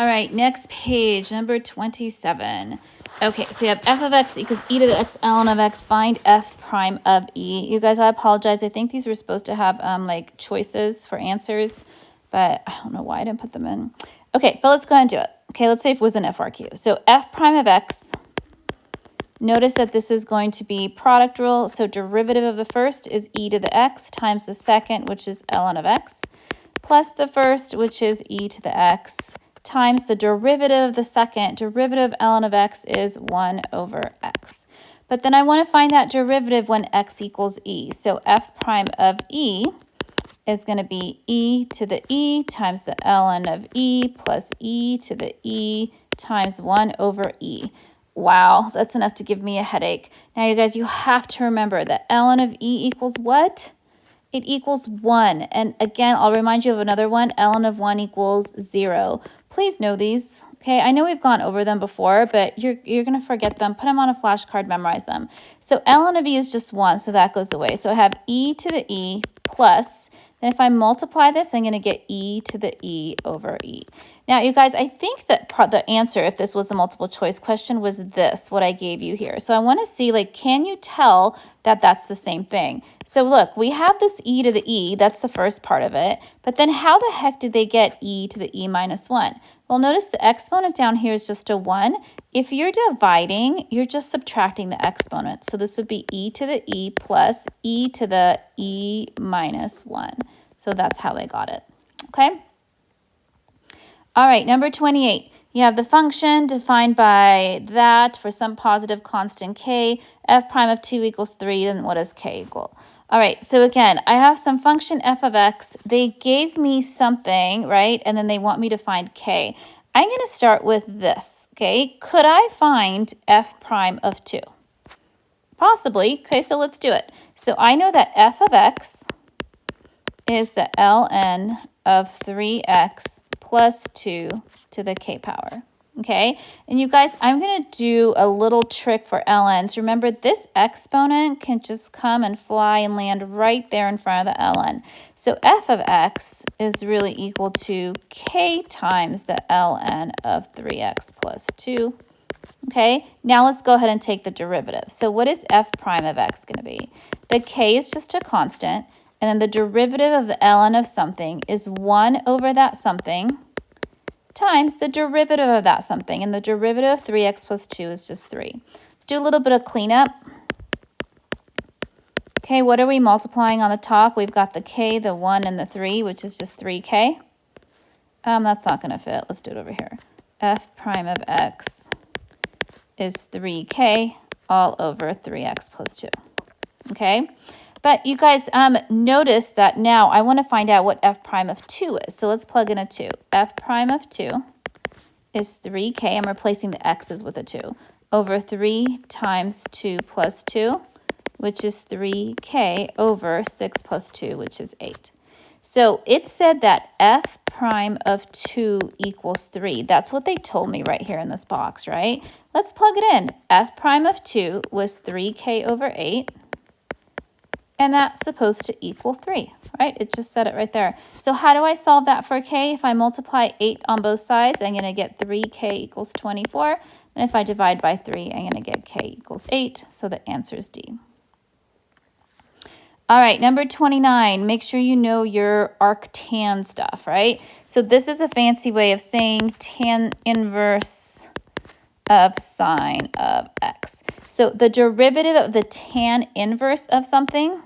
All right, next page, number 27. Okay, so you have f of x equals e to the x ln of x. Find f prime of e. You guys, I apologize. I think these were supposed to have like choices for answers, but I don't know why I didn't put them in. Okay, but let's go ahead and do it. Okay, let's say if it was an FRQ. So f prime of x, notice that this is going to be product rule. So derivative of the first is e to the x times the second, which is ln of x, plus the first, which is e to the x, times the derivative of the second. Derivative of ln of x is 1 over x. But then I want to find that derivative when x equals e. So f prime of e is going to be e to the e times the ln of e plus e to the e times 1 over e. Wow, that's enough to give me a headache. Now, you guys, you have to remember that ln of e equals what? It equals 1. And again, I'll remind you of another one. Ln of 1 equals 0. Please know these. Okay, I know we've gone over them before, but you're going to forget them. Put them on a flashcard, memorize them. So ln of e is just 1, so that goes away. So I have e to the e plus, then if I multiply this, I'm going to get e to the e over e. Now, you guys, I think that the answer, if this was a multiple choice question, was this, what I gave you here. So I want to see, like, can you tell that that's the same thing? So look, we have this e to the e, that's the first part of it, but then how the heck did they get e to the e minus 1? Well, notice the exponent down here is just a 1. If you're dividing, you're just subtracting the exponent. So this would be e to the e plus e to the e minus 1. So that's how they got it, okay? All right, number 28. You have the function defined by that for some positive constant k, f prime of 2 equals 3, then what does k equal? All right, so again, I have some function f of x. They gave me something, right? And then they want me to find k. I'm going to start with this, okay? Could I find f prime of 2? Possibly. Okay, so let's do it. So I know that f of x is the ln of 3x plus 2 to the k power. Okay, and you guys, I'm going to do a little trick for ln's. Remember, this exponent can just come and fly and land right there in front of the ln. So f of x is really equal to k times the ln of 3x plus 2. Okay, now let's go ahead and take the derivative. So what is f prime of x going to be? The k is just a constant, and then the derivative of the ln of something is 1 over that something times the derivative of that something, and the derivative of 3x plus 2 is just 3. Let's do a little bit of cleanup. Okay, what are we multiplying on the top? We've got the k, the 1, and the 3, which is just 3k. That's not going to fit. Let's do it over here. F prime of x is 3k all over 3x plus 2. Okay? But you guys, notice that now I want to find out what f prime of 2 is. So let's plug in a 2. F prime of 2 is 3k. I'm replacing the x's with a 2. Over 3 times 2 plus 2, which is 3k over 6 plus 2, which is 8. So it said that f prime of 2 equals 3. That's what they told me right here in this box, right? Let's plug it in. F prime of 2 was 3k over 8. And that's supposed to equal 3, right? It just said it right there. So how do I solve that for k? If I multiply 8 on both sides, I'm going to get 3k equals 24. And if I divide by 3, I'm going to get k equals 8. So the answer is D. All right, number 29. Make sure you know your arctan stuff, right? So this is a fancy way of saying tan inverse of sine of x. So the derivative of the tan inverse of something,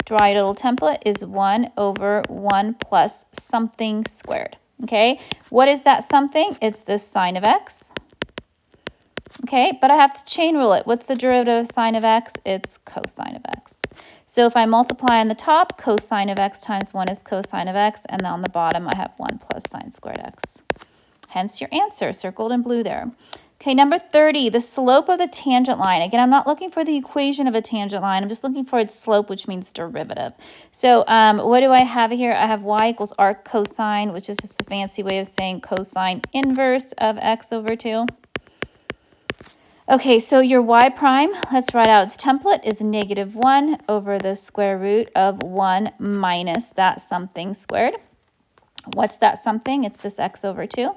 draw your little template, is 1 over 1 plus something squared. Okay, what is that something? It's the sine of x. Okay, but I have to chain rule it. What's the derivative of sine of x? It's cosine of x. So if I multiply on the top, cosine of x times 1 is cosine of x, and on the bottom I have 1 plus sine squared x. Hence your answer, circled in blue there. Okay, number 30, the slope of the tangent line. Again, I'm not looking for the equation of a tangent line. I'm just looking for its slope, which means derivative. So what do I have here? I have y equals arc cosine, which is just a fancy way of saying cosine inverse of x over 2. Okay, so your y prime, let's write out its template, is negative 1 over the square root of 1 minus that something squared. What's that something? It's this x over 2.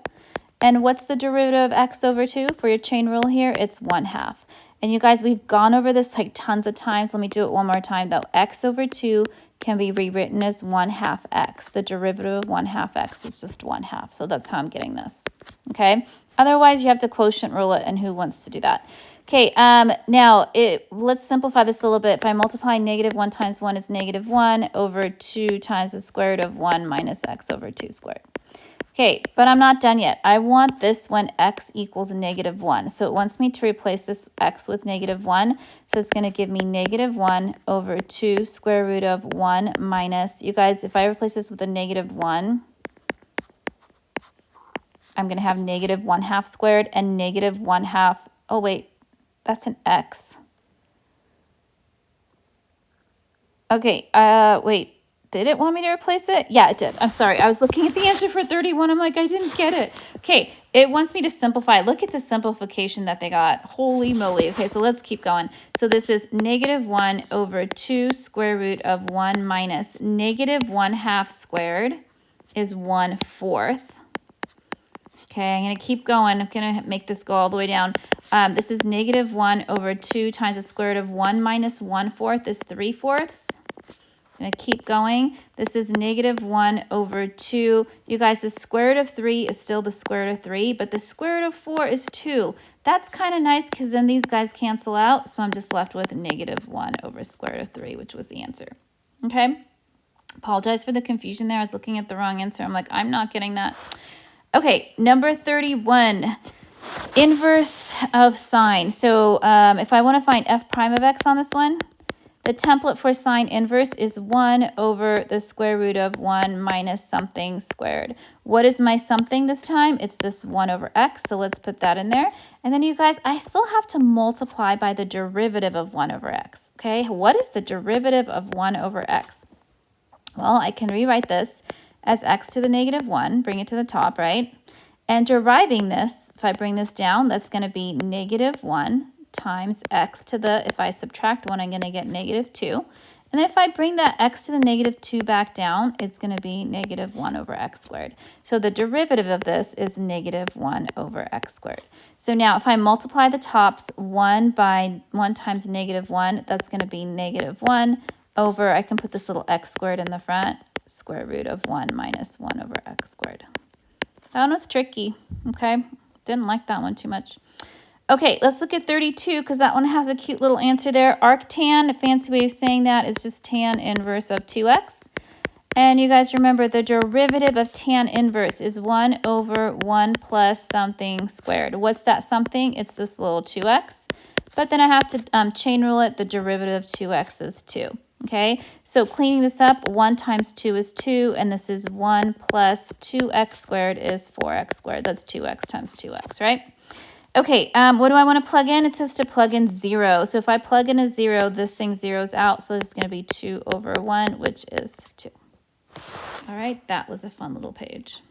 And what's the derivative of x over 2 for your chain rule here? It's 1/2. And you guys, we've gone over this like tons of times. Let me do it one more time though. X over 2 can be rewritten as 1/2 x. The derivative of 1/2 x is just 1/2. So that's how I'm getting this. Okay. Otherwise, you have to quotient rule it, and who wants to do that? Okay, now let's simplify this a little bit. If I multiply -1 times 1 is -1 over 2 times the square root of 1 minus x over 2 squared. Okay, but I'm not done yet. I want this when x equals -1. So it wants me to replace this x with -1. So it's going to give me -1 over 2 square root of 1 minus, you guys, if I replace this with a -1, I'm going to have -1/2 squared and -1/2. Oh, wait, that's an x. Okay, wait. Did it want me to replace it? Yeah, it did. I'm sorry. I was looking at the answer for 31. I'm like, I didn't get it. Okay, it wants me to simplify. Look at the simplification that they got. Holy moly. Okay, so let's keep going. So this is -1 over 2 square root of 1 minus -1/2 squared is 1/4. Okay, I'm going to keep going. I'm going to make this go all the way down. This is -1 over 2 times the square root of 1 minus 1/4 is 3/4. I'm going to keep going. This is -1 over 2. You guys, the square root of 3 is still the square root of 3, but the square root of 4 is 2. That's kind of nice because then these guys cancel out. So I'm just left with -1 over square root of 3, which was the answer. Okay? Apologize for the confusion there. I was looking at the wrong answer. I'm like, I'm not getting that. Okay, number 31. Inverse of sine. So if I want to find f prime of x on this one, the template for sine inverse is 1 over the square root of 1 minus something squared. What is my something this time? It's this 1 over x, so let's put that in there. And then you guys, I still have to multiply by the derivative of 1 over x, okay? What is the derivative of 1 over x? Well, I can rewrite this as x to the -1, bring it to the top, right? And deriving this, if I bring this down, that's going to be -1 times x to the, if I subtract 1, I'm going to get -2. And if I bring that x to the -2 back down, it's going to be -1 over x squared. So the derivative of this is -1 over x squared. So now if I multiply the tops, 1 by 1 times -1, that's going to be -1 over, I can put this little x squared in the front, square root of 1 minus 1 over x squared. That one was tricky, okay? Didn't like that one too much. Okay, let's look at 32 because that one has a cute little answer there. Arctan, a fancy way of saying that is just tan inverse of 2x. And you guys remember the derivative of tan inverse is 1 over 1 plus something squared. What's that something? It's this little 2x. But then I have to chain rule it. The derivative of 2x is 2. Okay, so cleaning this up, 1 times 2 is 2, and this is 1 plus 2x squared is 4x squared. That's 2x times 2x, right? Okay, what do I want to plug in? It says to plug in 0. So if I plug in a 0, this thing zeroes out. So it's going to be 2 over 1, which is 2. All right, that was a fun little page.